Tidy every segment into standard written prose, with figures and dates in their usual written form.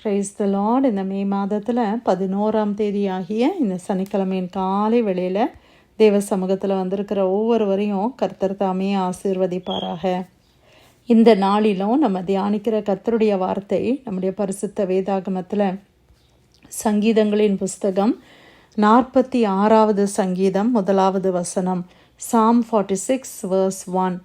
Praise the Lord. இந்த மே மாதத்தில் 11ஆம் தேதி ஆகிய இந்த சனிக்கிழமையின் காலை வேளையில் தேவ சமூகத்தில் வந்திருக்கிற ஒவ்வொருவரையும் கர்த்தர் தாமே ஆசீர்வதிப்பாராக. இந்த நாளிலும் நம்ம தியானிக்கிற கர்த்தருடைய வார்த்தை நம்முடைய பரிசுத்த வேதாகமத்தில் சங்கீதங்களின் புஸ்தகம் 46வது சங்கீதம் 1வது வசனம். Psalm 46 verse 1.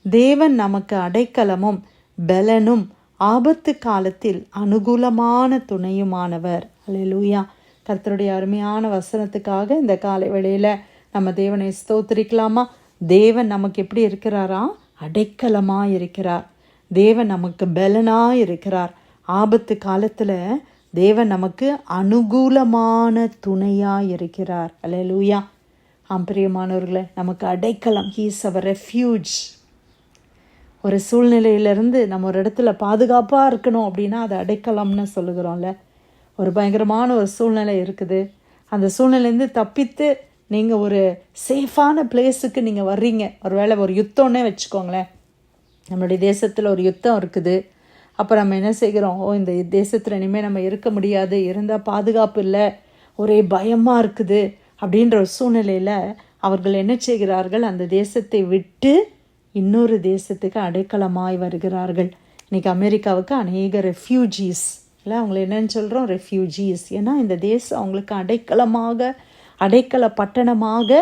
தேவன் நமக்கு அடைக்கலமும் பெலனும் ஆபத்து காலத்தில் அனுகூலமான துணையுமானவர். அல்லேலூயா. கர்த்தருடைய அருமையான வசனத்துக்காக இந்த காலை வேளையில் நம்ம தேவனை ஸ்தோத்திரிக்கலாமா? தேவன் நமக்கு எப்படி இருக்கிறாரா? அடைக்கலமாக இருக்கிறார். தேவன் நமக்கு பெலனாக இருக்கிறார். ஆபத்து காலத்தில் தேவன் நமக்கு அனுகூலமான துணையாக இருக்கிறார். அல்லேலூயா. பிரியமானவர்களே, நமக்கு அடைக்கலம். He is our refuge. ஒரு சூழ்நிலையிலேருந்து நம்ம ஒரு இடத்துல பாதுகாப்பாக இருக்கணும் அப்படின்னா அது அடைக்கலம்னு சொல்லுகிறோம்ல. ஒரு பயங்கரமான ஒரு சூழ்நிலை இருக்குது, அந்த சூழ்நிலையிலேருந்து தப்பித்து நீங்கள் ஒரு சேஃபான பிளேஸுக்கு நீங்கள் வர்றீங்க. ஒரு வேளை ஒரு யுத்தம்னே வச்சுக்கோங்களேன். நம்மளுடைய தேசத்தில் ஒரு யுத்தம் இருக்குது. அப்போ நம்ம என்ன செய்கிறோம்? இந்த தேசத்தில் இனிமேல் நம்ம இருக்க முடியாது, இருந்தால் பாதுகாப்பு இல்லை, ஒரே பயமாக இருக்குது அப்படின்ற ஒரு சூழ்நிலையில் அவர்கள் என்ன செய்கிறார்கள்? அந்த தேசத்தை விட்டு இன்னொரு தேசத்துக்கு அடைக்கலமாய் வருகிறார்கள். இன்றைக்கி அமெரிக்காவுக்கு அநேக ரெஃப்யூஜீஸ் இல்லை, அவங்கள என்னன்னு சொல்கிறோம்? ரெஃப்யூஜீஸ். ஏன்னா இந்த தேசம் அவங்களுக்கு அடைக்கல பட்டணமாக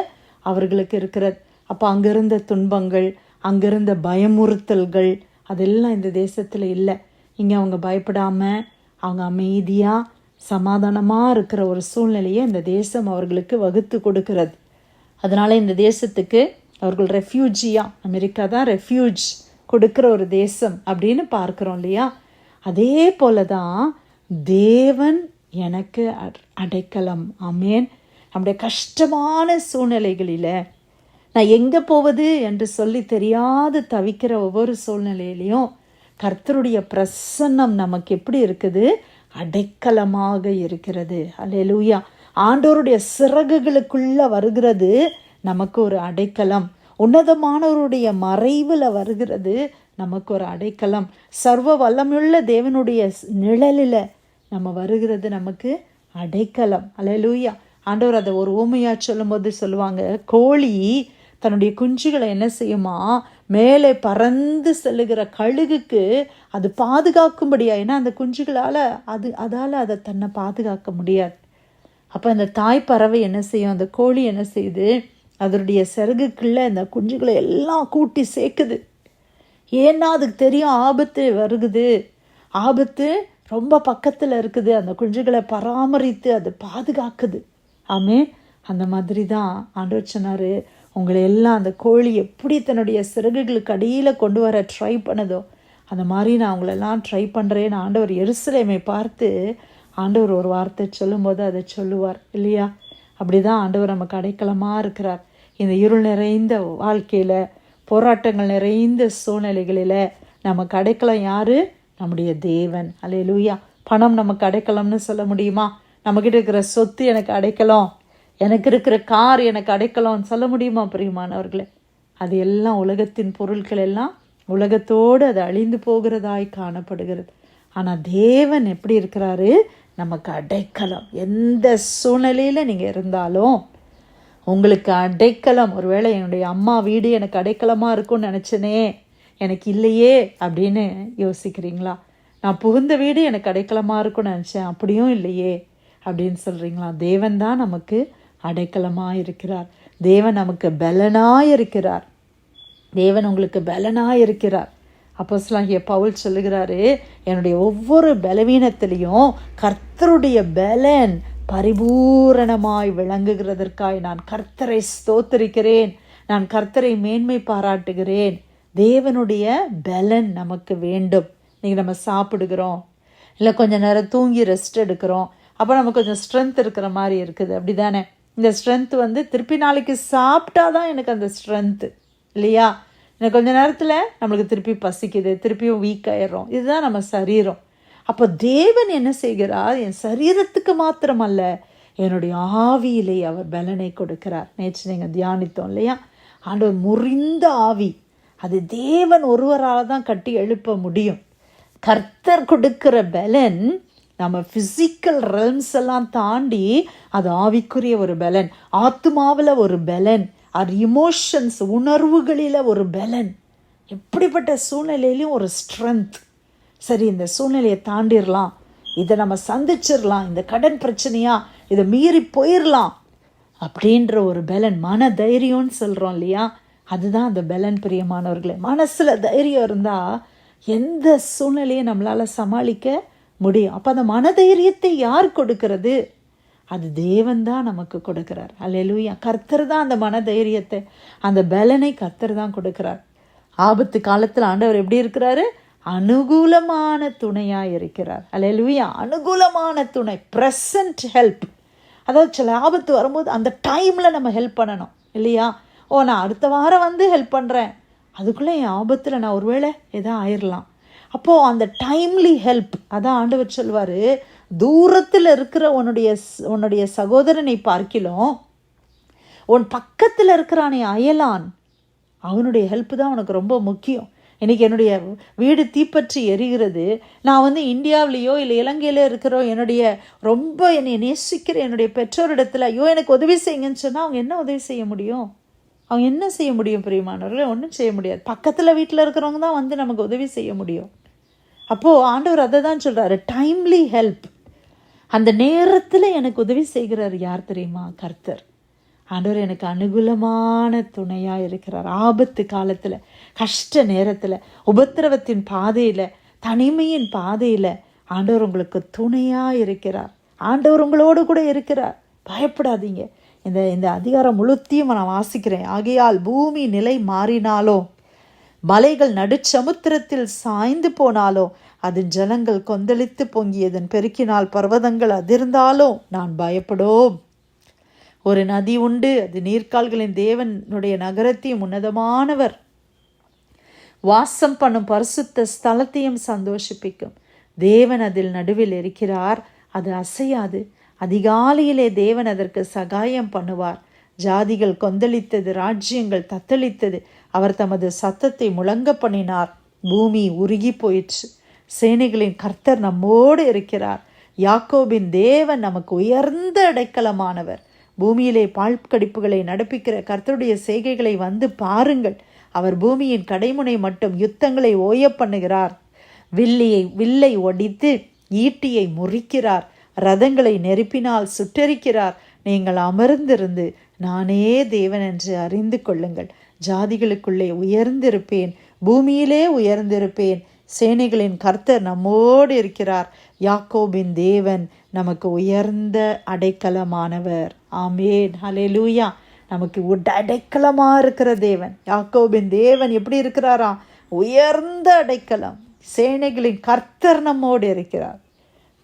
அவர்களுக்கு இருக்கிறது. அப்போ அங்கிருந்த துன்பங்கள், அங்கிருந்த பயமுறுத்தல்கள் அதெல்லாம் இந்த தேசத்தில் இல்லை. இங்கே அவங்க பயப்படாமல் அவங்க அமைதியாக சமாதானமாக இருக்கிற ஒரு சூழ்நிலையை இந்த தேசம் அவர்களுக்கு வகுத்து கொடுக்கிறது. அதனால் இந்த தேசத்துக்கு அவர்கள் ரெஃப்யூஜியாக, அமெரிக்கா தான் ரெஃப்யூஜ் கொடுக்குற ஒரு தேசம் அப்படின்னு பார்க்குறோம் இல்லையா? அதே போல தான் தேவன் எனக்கு அடைக்கலம். ஆமேன். நம்முடைய கஷ்டமான சூழ்நிலைகளில் நான் எங்கே போவது என்று சொல்லி தெரியாது தவிக்கிற ஒவ்வொரு சூழ்நிலையிலையும் கர்த்தருடைய பிரசன்னம் நமக்கு எப்படி இருக்குது? அடைக்கலமாக இருக்கிறது. அல்லேலூயா. ஆண்டவருடைய சிறகுகளுக்குள்ளே வருகிறது நமக்கு ஒரு அடைக்கலம். உன்னதமானவருடைய மறைவில் வருகிறது நமக்கு ஒரு அடைக்கலம். சர்வ வல்லமுள்ள தேவனுடைய நிழலில் நம்ம வருகிறது நமக்கு அடைக்கலம். அல்லேலூயா. ஆண்டவர் அதை ஒரு ஊமையாக சொல்லும்போது சொல்லுவாங்க, கோழி தன்னுடைய குஞ்சுகளை என்ன செய்யுமா? மேலே பறந்து செல்லுகிற கழுகுக்கு அது பாதுகாக்கும்படியா. ஏன்னா அந்த குஞ்சுகளால் அதால் அதை தன்னை பாதுகாக்க முடியாது. அப்போ அந்த தாய் பறவை என்ன செய்யும்? அந்த கோழி என்ன செய்யுது? அதனுடைய சிறகுக்குள்ளே இந்த குஞ்சுகளை எல்லாம் கூட்டி சேர்க்குது. ஏன்னா அதுக்கு தெரியும் ஆபத்து வருகுது, ஆபத்து ரொம்ப பக்கத்தில் இருக்குது. அந்த குஞ்சுகளை பராமரித்து அது பாதுகாக்குது. ஆமே. அந்த மாதிரி தான் ஆண்டவர் சொன்னார், உங்களை எல்லாம் அந்த கோழி எப்படி தன்னுடைய சிறகுகளுக்கு அடியில் கொண்டு வர ட்ரை பண்ணதோ அந்த மாதிரி நான் உங்களெல்லாம் ட்ரை பண்ணுறேன்னு ஆண்டவர் எருசலேமை பார்த்து ஆண்டவர் ஒரு வார்த்தை சொல்லும்போது அதை சொல்லுவார் இல்லையா? அப்படி தான் ஆண்டவர் நமக்கு அடைக்கலமாக இருக்கிறார். இந்த இருள் நிறைந்த வாழ்க்கையில், போராட்டங்கள் நிறைந்த சூழ்நிலைகளில் நமக்கு அடைக்கலம் யார்? நம்முடைய தேவன். அல்லேலூயா. பணம் நமக்கு அடைக்கலம்னு சொல்ல முடியுமா? நம்மக்கிட்ட இருக்கிற சொத்து எனக்கு அடைக்கலம், எனக்கு இருக்கிற கார் எனக்கு அடைக்கலம்னு சொல்ல முடியுமா? பிரியமானவர்களே, அது எல்லாம் உலகத்தின் பொருட்கள் எல்லாம் உலகத்தோடு அது அழிந்து போகிறதாய் காணப்படுகிறது. ஆனால் தேவன் எப்படி இருக்கிறாரு? நமக்கு அடைக்கலம். எந்த சூழ்நிலையில் நீங்கள் இருந்தாலும் உங்களுக்கு அடைக்கலம். ஒருவேளை என்னுடைய அம்மா வீடு எனக்கு அடைக்கலமாக இருக்கும்னு நினச்சனே, எனக்கு இல்லையே அப்படின்னு யோசிக்கிறீங்களா? நான் புகுந்த வீடு எனக்கு அடைக்கலமாக இருக்கும்னு நினச்சேன், அப்படியும் இல்லையே அப்படின்னு சொல்கிறீங்களா? தேவன் தான் நமக்கு அடைக்கலமாக இருக்கிறார். தேவன் நமக்கு பலனாக இருக்கிறார். தேவன் உங்களுக்கு பலனாக இருக்கிறார். அப்போஸ்தலனாகிய பவுல் சொல்லுகிறாரு, என்னுடைய ஒவ்வொரு பலவீனத்திலையும் கர்த்தருடைய பலன் பரிபூரணமாய் விளங்குகிறதற்காய் நான் கர்த்தரை ஸ்தோத்திரிக்கிறேன், நான் கர்த்தரை மேன்மை பாராட்டுகிறேன். தேவனுடைய பலன் நமக்கு வேண்டும். நீங்கள் நம்ம சாப்பிடுகிறோம், இல்லை கொஞ்சம் நேரம் தூங்கி ரெஸ்ட் எடுக்கிறோம், அப்போ நமக்கு கொஞ்சம் ஸ்ட்ரென்த் இருக்கிற மாதிரி இருக்குது. அப்படி தானே? இந்த ஸ்ட்ரென்த் திருப்பி நாளைக்கு சாப்பிட்டா தான் எனக்கு அந்த ஸ்ட்ரென்த்து இல்லையா? எனக்கு கொஞ்சம் நேரத்தில் நம்மளுக்கு திருப்பி பசிக்குது, திருப்பியும் வீக் ஆயிடுறோம். இதுதான் நம்ம சரீரம். அப்போ தேவன் என்ன செய்கிறார்? என் சரீரத்துக்கு மாத்திரமல்ல, என்னுடைய ஆவியிலே அவர் பலனை கொடுக்கிறார். நேற்று நீங்கள் தியானித்தோம் இல்லையா? ஆண்டவர் முறிந்த ஆவி, அது தேவன் ஒருவரால் தான் கட்டி எழுப்ப முடியும். கர்த்தர் கொடுக்கிற பலன் நம்ம ஃபிசிக்கல் ரெல்ம்ஸ் எல்லாம் தாண்டி அது ஆவிக்குரிய ஒரு பலன், ஆத்மாவில் ஒரு பலன், அது இமோஷன்ஸ் உணர்வுகளில் ஒரு பலன். எப்படிப்பட்ட சூழ்நிலையிலையும் ஒரு ஸ்ட்ரென்த். சரி, இந்த சூழ்நிலையை தாண்டிடலாம், இதை நம்ம சந்திச்சிடலாம், இந்த கடன் பிரச்சனையா இதை மீறி போயிடலாம் அப்படின்ற ஒரு பலன், மன தைரியம்னு சொல்கிறோம் இல்லையா, அதுதான் அந்த பலன். பிரியமானவர்களே, மனசில் தைரியம் இருந்தால் எந்த சூழ்நிலையை நம்மளால் சமாளிக்க முடியும். அப்போ அந்த மனதைரியத்தை யார் கொடுக்கிறது? அது தேவன் தான் நமக்கு கொடுக்கிறார். அல்லேலூயா. கர்த்தர் தான் அந்த மனதைரியத்தை, அந்த பலனை கர்த்தர் தான் கொடுக்கிறார். ஆபத்து காலத்தில் ஆண்டவர் எப்படி இருக்கிறாரு? அனுகூலமான துணையாக இருக்கிறார். அல்லேலூயா. அனுகூலமான துணை, ப்ரெசன்ட் ஹெல்ப். அதாவது சில ஆபத்து வரும்போது அந்த டைமில் நம்ம ஹெல்ப் பண்ணணும் இல்லையா? நான் அடுத்த வாரம் வந்து ஹெல்ப் பண்ணுறேன், அதுக்குள்ளே என் ஆபத்தில் நான் ஒருவேளை எதாவது ஆயிடலாம். அப்போது அந்த டைம்லி ஹெல்ப், அதான் ஆண்டவர் சொல்வார், தூரத்தில் இருக்கிற உன்னுடைய சகோதரனை பார்க்கிலும் உன் பக்கத்தில் இருக்கிறானே அயலான், அவனுடைய ஹெல்ப் தான் உனக்கு ரொம்ப முக்கியம். இன்றைக்கி என்னுடைய வீடு தீப்பற்றி எரிகிறது, நான் வந்து இந்தியாவிலேயோ இல்லை இலங்கையில இருக்கிறோ ரொம்ப என்னை நேசிக்கிற என்னுடைய பெற்றோரிடத்தில் எனக்கு உதவி செய்யுங்கன்னு சொன்னால் அவங்க என்ன உதவி செய்ய முடியும்? அவங்க என்ன செய்ய முடியும்? பிரியமானவர்களே, ஒன்றும் செய்ய முடியாது. பக்கத்தில் வீட்டில் இருக்கிறவங்க தான் வந்து நமக்கு உதவி செய்ய முடியும். அப்போது ஆண்டவர் அதை தான் சொல்கிறாரு, டைம்லி ஹெல்ப். அந்த நேரத்தில் எனக்கு உதவி செய்கிறார் யார் தெரியுமா? கர்த்தர். ஆண்டவர் எனக்கு அனுகூலமான துணையாக இருக்கிறார். ஆபத்து காலத்தில், கஷ்ட நேரத்தில், உபத்திரவத்தின் பாதையில், தனிமையின் பாதையில் ஆண்டவர் உங்களுக்கு துணையாக இருக்கிறார். ஆண்டவர் உங்களோடு கூட இருக்கிறார். பயப்படாதீங்க. இந்த அதிகாரம் முழுத்தையும் நான் வாசிக்கிறேன். ஆகையால் பூமி நிலை மாறினாலோ, மலைகள் நடுச்சமுத்திரத்தில் சாய்ந்து போனாலோ, அதன் ஜலங்கள் கொந்தளித்து பொங்கியதன் பெருக்கினால் பர்வதங்கள் அதிர்ந்தாலும் நான் பயப்படோம். ஒரு நதி உண்டு, அது நீர்க்கால்களின் தேவனுடைய நகரத்தையும் உன்னதமானவர் வாசம் பண்ணும் பரிசுத்த ஸ்தலத்தையும் சந்தோஷிப்பிக்கும். தேவன் அதில் நடுவில் இருக்கிறார், அது அசையாது. அதிகாலையிலே தேவன் அதற்கு சகாயம் பண்ணுவார். ஜாதிகள் கொந்தளித்தது, ராஜ்யங்கள் தத்தளித்தது. அவர் தமது சத்தத்தை முழங்க பண்ணினார். பூமி உருகி போயிற்று. சேனைகளின் கர்த்தர் நம்மோடு இருக்கிறார். யாக்கோபின் தேவன் நமக்கு உயர்ந்த அடைக்கலமானவர். பூமியிலே பாழ்கடிப்புகளை நடப்பிக்கிற கர்த்தருடைய செய்கைகளை வந்து பாருங்கள். அவர் பூமியின் கடைமுனை மட்டும் யுத்தங்களை ஓய பண்ணுகிறார். வில்லை ஒடித்து ஈட்டியை முறிக்கிறார். ரதங்களை நெருப்பினால் சுட்டரிக்கிறார். நீங்கள் அமர்ந்திருந்து நானே தேவன் என்று அறிந்து கொள்ளுங்கள். ஜாதிகளுக்குள்ளே உயர்ந்திருப்பேன், பூமியிலே உயர்ந்திருப்பேன். சேனைகளின் கர்த்தர் நம்மோடு இருக்கிறார். யாக்கோபின் தேவன் நமக்கு உயர்ந்த அடைக்கலமானவர். ஆமேன், ஹல்லேலூயா. நமக்கு அடைக்கலமாக இருக்கிற தேவன், யாக்கோபின் தேவன் எப்படி இருக்கிறாரா? உயர்ந்த அடைக்கலம். சேனைகளின் கர்த்தர் நம்மோடு இருக்கிறார்.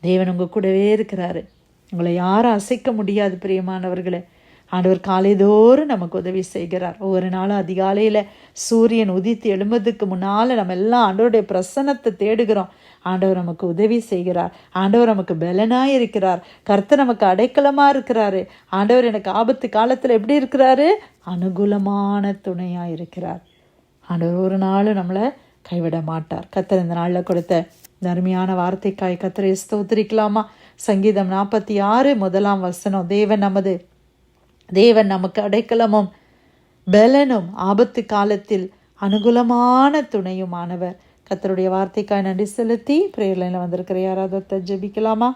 தேவன் உங்கள் கூடவே இருக்கிறாரு. உங்களை யாரும் அசைக்க முடியாது பிரியமானவர்களே. ஆண்டவர் காலைதோறும் நமக்கு உதவி செய்கிறார். ஒவ்வொரு நாளும் அதிகாலையில் சூரியன் உதித்து எழும்புறதுக்கு முன்னால் நம்ம எல்லாம் ஆண்டவருடைய பிரசன்னத்தை தேடுகிறோம். ஆண்டவர் நமக்கு உதவி செய்கிறார். ஆண்டவர் நமக்கு பலனாக இருக்கிறார். கர்த்தர் நமக்கு அடைக்கலமாக இருக்கிறாரு. ஆண்டவர் எனக்கு ஆபத்து காலத்தில் எப்படி இருக்கிறாரு? அனுகூலமான துணையாக இருக்கிறார். ஆண்டவர் ஒரு நாளும் நம்மளை கைவிட மாட்டார். கர்த்தர் இந்த நாளில் கொடுத்த அருமையான வார்த்தைக்காய் கர்த்தரை ஸ்தோத்திரிக்கலாமா? சங்கீதம் 46 முதலாம் வசனம். தேவன் நமக்கு அடைக்கலமும் பலனும் ஆபத்து காலத்தில் அனுகூலமான துணையுமானவர். கர்த்தருடைய வார்த்தைக்காய் நன்றி செலுத்தி பிரேயர் லைனில் வந்திருக்கிற யாராவது ஜெபிக்கலாமா?